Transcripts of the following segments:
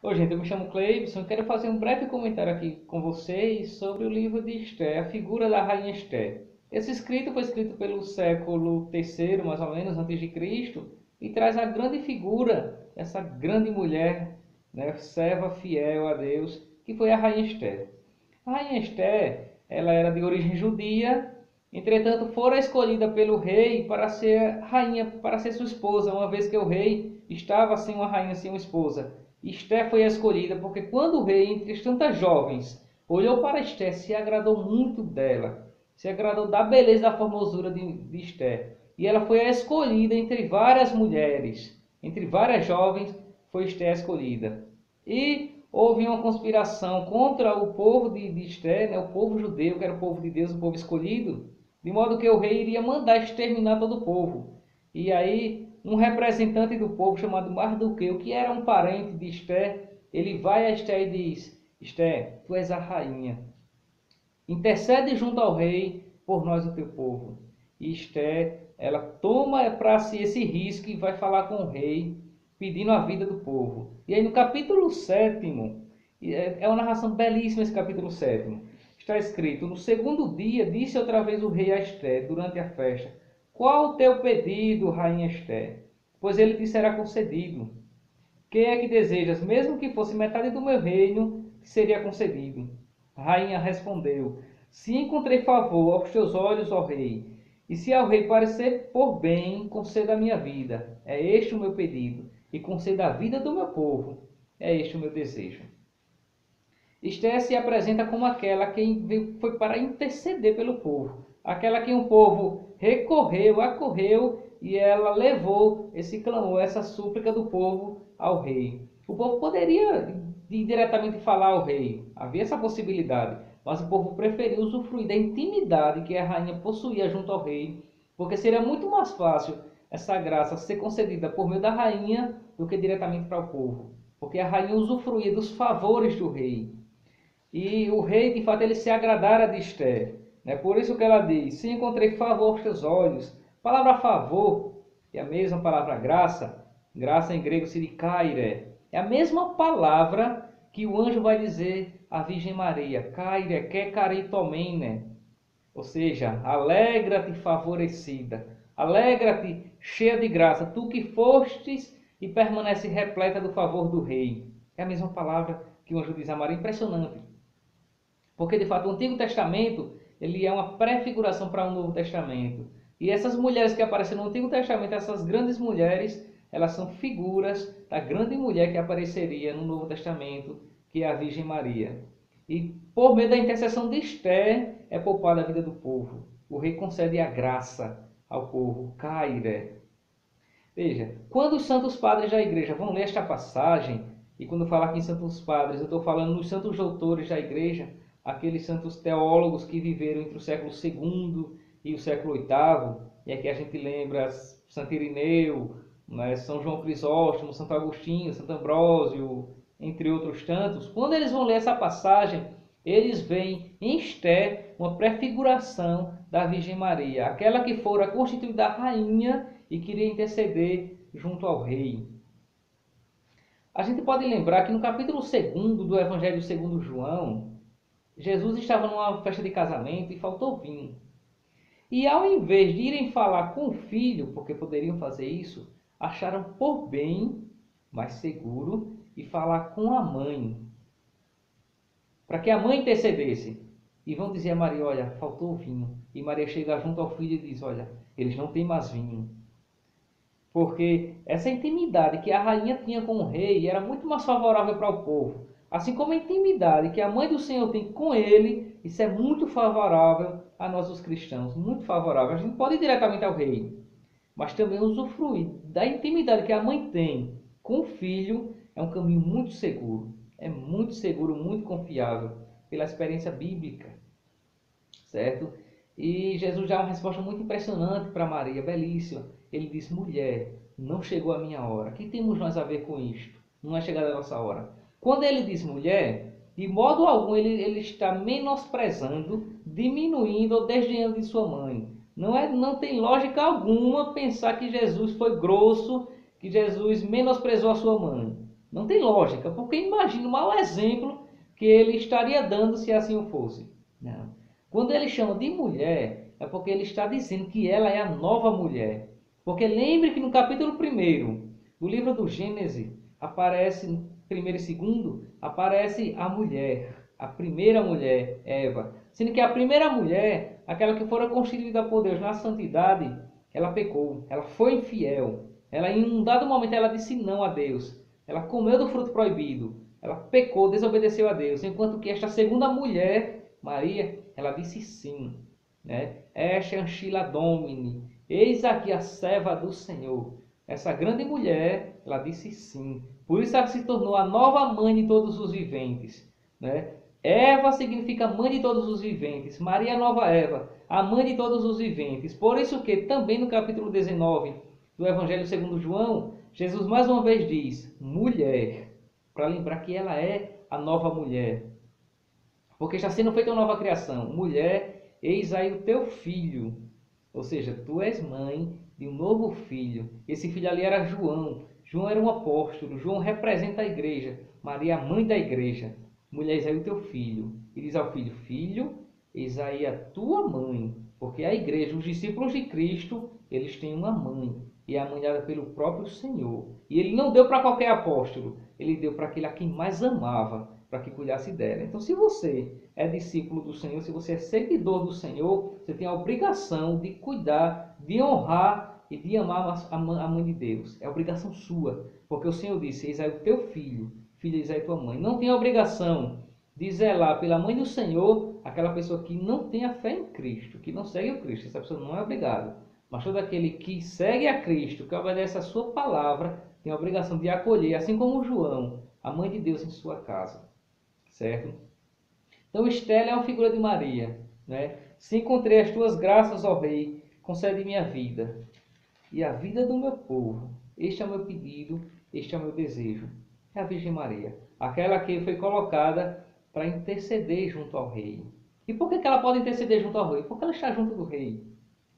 Oi, gente, eu me chamo Cleibson e quero fazer um breve comentário aqui com vocês sobre o livro de Esther, a figura da rainha Esther. Esse escrito foi escrito pelo século III, mais ou menos, antes de Cristo, e traz a grande figura, essa grande mulher, né, serva fiel a Deus, que foi a rainha Esther. A rainha Esther, ela era de origem judia, entretanto, fora escolhida pelo rei para ser rainha, para ser sua esposa, uma vez que o rei estava sem uma rainha, sem uma esposa. Esther foi a escolhida porque quando o rei, entre tantas jovens, olhou para Esther, se agradou muito dela, se agradou da beleza, da formosura de Esther. E ela foi a escolhida entre várias mulheres, entre várias jovens, foi Esther a escolhida. E houve uma conspiração contra o povo de Esther, né, o povo judeu, que era o povo de Deus, o povo escolhido, de modo que o rei iria mandar exterminar todo o povo. E aí, um representante do povo chamado Mardoqueu, que era um parente de Esther, ele vai a Esther e diz: Esther, tu és a rainha. Intercede junto ao rei por nós, o teu povo. E Esther, ela toma para si esse risco e vai falar com o rei, pedindo a vida do povo. E aí no capítulo 7º, é uma narração belíssima esse capítulo 7º, está escrito: no segundo dia, disse outra vez o rei a Esther, durante a festa: qual o teu pedido, rainha Esther? Pois ele te será concedido. Que é que desejas? Mesmo que fosse metade do meu reino, te seria concedido. A rainha respondeu: se encontrei favor aos teus olhos, ó rei, e se ao rei parecer por bem, conceda a minha vida. É este o meu pedido, e conceda a vida do meu povo. É este o meu desejo. Esther se apresenta como aquela que foi para interceder pelo povo, aquela que um povo recorreu, acorreu e ela levou esse clamor, essa súplica do povo ao rei. O povo poderia ir diretamente falar ao rei, havia essa possibilidade, mas o povo preferiu usufruir da intimidade que a rainha possuía junto ao rei, porque seria muito mais fácil essa graça ser concedida por meio da rainha do que diretamente para o povo, porque a rainha usufruía dos favores do rei. E o rei, de fato, ele se agradara de Esther. Né? Por isso que ela diz: se encontrei favor aos teus olhos. A palavra favor é a mesma palavra graça. Graça em grego seria kaire. É a mesma palavra que o anjo vai dizer à Virgem Maria. Kaire, que caritomene. Ou seja, alegra-te favorecida. Alegra-te cheia de graça. Tu que fostes e permanece repleta do favor do rei. É a mesma palavra que o anjo diz a Maria. Impressionante. Porque, de fato, o Antigo Testamento ele é uma prefiguração para o Novo Testamento. E essas mulheres que aparecem no Antigo Testamento, essas grandes mulheres, elas são figuras da grande mulher que apareceria no Novo Testamento, que é a Virgem Maria. E por meio da intercessão de Esther, é poupada a vida do povo. O rei concede a graça ao povo, Caire. Veja, quando os santos padres da igreja vão ler esta passagem, e quando eu falo aqui em santos padres, eu estou falando nos santos doutores da igreja, aqueles santos teólogos que viveram entre o século II e o século VIII, e aqui a gente lembra Santo Irineu, né, São João Crisóstomo, Santo Agostinho, Santo Ambrósio, entre outros tantos. Quando eles vão ler essa passagem, eles veem em Esther uma prefiguração da Virgem Maria, aquela que fora constituída rainha e queria interceder junto ao rei. A gente pode lembrar que no capítulo 2º do Evangelho segundo João, Jesus estava numa festa de casamento e faltou vinho. E ao invés de irem falar com o filho, porque poderiam fazer isso, acharam por bem, mais seguro, e falar com a mãe, para que a mãe intercedesse. E vão dizer a Maria: olha, faltou vinho. E Maria chega junto ao filho e diz: olha, eles não têm mais vinho. Porque essa intimidade que a rainha tinha com o rei era muito mais favorável para o povo. Assim como a intimidade que a mãe do Senhor tem com ele, isso é muito favorável a nós os cristãos. Muito favorável. A gente pode ir diretamente ao rei, mas também usufruir da intimidade que a mãe tem com o filho é um caminho muito seguro. É muito seguro, muito confiável, pela experiência bíblica. Certo? E Jesus dá uma resposta muito impressionante para Maria, belíssima. Ele diz: mulher, não chegou a minha hora. O que temos nós a ver com isto? Não é chegada a nossa hora. Quando ele diz mulher, de modo algum ele está menosprezando, diminuindo ou desdenhando de sua mãe. Não tem lógica alguma pensar que Jesus foi grosso, que Jesus menosprezou a sua mãe. Não tem lógica, porque imagina o mau exemplo que ele estaria dando se assim o fosse. Não. Quando ele chama de mulher, é porque ele está dizendo que ela é a nova mulher. Porque lembre que no capítulo 1 do livro do Gênesis, aparece, primeiro e segundo, aparece a mulher, a primeira mulher, Eva. Sendo que a primeira mulher, aquela que fora constituída por Deus na santidade, ela pecou, ela foi infiel. Ela, em um dado momento, ela disse não a Deus. Ela comeu do fruto proibido. Ela pecou, desobedeceu a Deus. Enquanto que esta segunda mulher, Maria, ela disse sim. Né? Esta Anchila Domini. Eis aqui a serva do Senhor. Essa grande mulher, ela disse sim. Por isso ela se tornou a nova mãe de todos os viventes. Né? Eva significa mãe de todos os viventes. Maria é a nova Eva, a mãe de todos os viventes. Por isso que também no capítulo 19 do Evangelho segundo João, Jesus mais uma vez diz, mulher, para lembrar que ela é a nova mulher. Porque está sendo feita uma nova criação. Mulher, eis aí o teu filho. Ou seja, tu és mãe de um novo filho. Esse filho ali era João. João era um apóstolo. João representa a igreja. Maria, a mãe da igreja. Mulher, eis aí o teu filho. E diz ao filho, filho, eis aí a tua mãe. Porque a igreja, os discípulos de Cristo, eles têm uma mãe. E é a mãe dada pelo próprio Senhor. E ele não deu para qualquer apóstolo. Ele deu para aquele a quem mais amava, para que cuidasse dela. Então, se você é discípulo do Senhor, se você é seguidor do Senhor, você tem a obrigação de cuidar, de honrar e de amar a mãe de Deus. É obrigação sua. Porque o Senhor disse, eis aí o teu filho, filha, eis aí tua mãe. Não tem a obrigação de zelar pela mãe do Senhor aquela pessoa que não tem a fé em Cristo, que não segue o Cristo. Essa pessoa não é obrigada. Mas todo aquele que segue a Cristo, que obedece a sua palavra, tem a obrigação de acolher, assim como João, a mãe de Deus em sua casa. Certo? Então Estela é uma figura de Maria. Né? Se encontrei as tuas graças, ó Rei, concede-me a vida e a vida do meu povo. Este é o meu pedido, este é o meu desejo. É a Virgem Maria, aquela que foi colocada para interceder junto ao Rei. E por que ela pode interceder junto ao Rei? Porque ela está junto do Rei.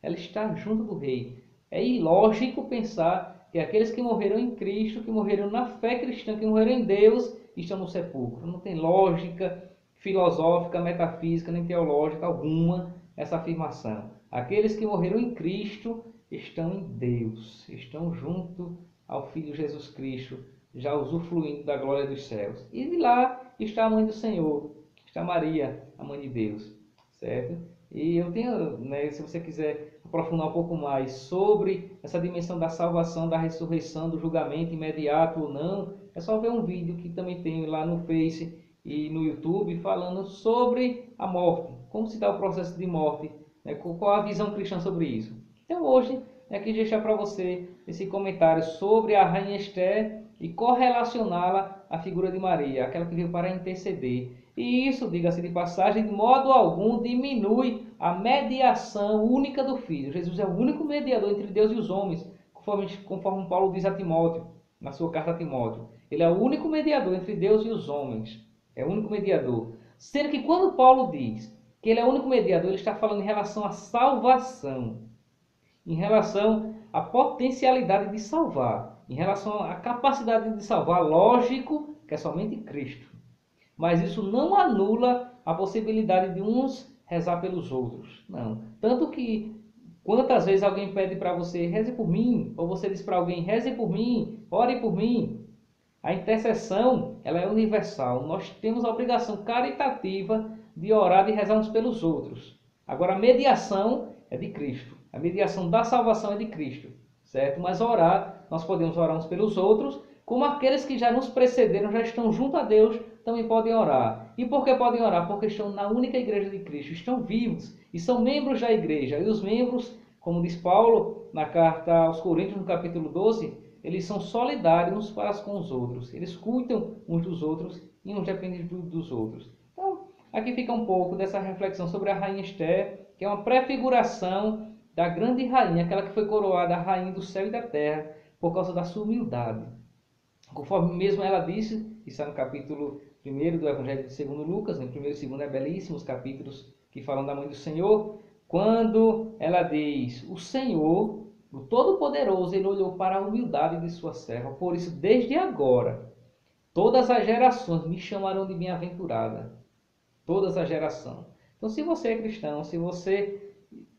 Ela está junto do Rei. É ilógico pensar que aqueles que morreram em Cristo, que morreram na fé cristã, que morreram em Deus, estão no sepulcro. Não tem lógica filosófica, metafísica, nem teológica alguma essa afirmação. Aqueles que morreram em Cristo estão em Deus, estão junto ao Filho Jesus Cristo, já usufruindo da glória dos céus. E de lá está a mãe do Senhor, está Maria, a mãe de Deus, certo? E eu tenho, né, se você quiser aprofundar um pouco mais sobre essa dimensão da salvação, da ressurreição, do julgamento imediato ou não, é só ver um vídeo que também tem lá no Face e no YouTube falando sobre a morte, como se dá o processo de morte, né, qual a visão cristã sobre isso. Então hoje, aqui deixar para você esse comentário sobre a Rainha Esther e correlacioná-la à figura de Maria, aquela que veio para interceder. E isso, diga-se de passagem, de modo algum diminui a mediação única do Filho. Jesus é o único mediador entre Deus e os homens, conforme Paulo diz a Timóteo, na sua carta a Timóteo. Ele é o único mediador entre Deus e os homens. É o único mediador. Sendo que quando Paulo diz que ele é o único mediador, ele está falando em relação à salvação, em relação à potencialidade de salvar, em relação à capacidade de salvar. Lógico que é somente Cristo. Mas isso não anula a possibilidade de uns rezar pelos outros. Não. Tanto que quantas vezes alguém pede para você, reze por mim, ou você diz para alguém, reze por mim, ore por mim. A intercessão, ela é universal. Nós temos a obrigação caritativa de orar e rezar uns pelos outros. Agora, a mediação é de Cristo. A mediação da salvação é de Cristo, certo? Mas orar, nós podemos orar uns pelos outros, como aqueles que já nos precederam, já estão junto a Deus, também podem orar. E por que podem orar? Porque estão na única igreja de Cristo, estão vivos e são membros da igreja. E os membros, como diz Paulo na carta aos Coríntios, no capítulo 12, eles são solidários uns para com os outros. Eles cuidam uns dos outros e uns dependem dos outros. Então, aqui fica um pouco dessa reflexão sobre a Rainha Esther, que é uma prefiguração da grande rainha, aquela que foi coroada a rainha do céu e da terra, por causa da sua humildade. Conforme mesmo ela disse, está no capítulo 1 do Evangelho de segundo Lucas, no 1 e 2 é belíssimos capítulos que falam da mãe do Senhor, quando ela diz, o Senhor, o Todo-Poderoso, ele olhou para a humildade de sua serva, por isso desde agora Todas as gerações me chamarão de bem-aventurada. Todas as gerações. Então, se você é cristão, se você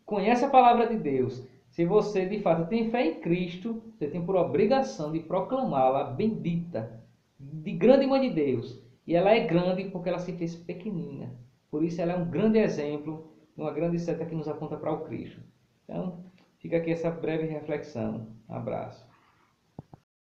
conhece a palavra de Deus, se você de fato tem fé em Cristo, você tem por obrigação de proclamá-la bendita, de grande mãe de Deus. E ela é grande porque ela se fez pequenina. Por isso ela é um grande exemplo, uma grande seta que nos aponta para o Cristo. Então, fica aqui essa breve reflexão. Um abraço.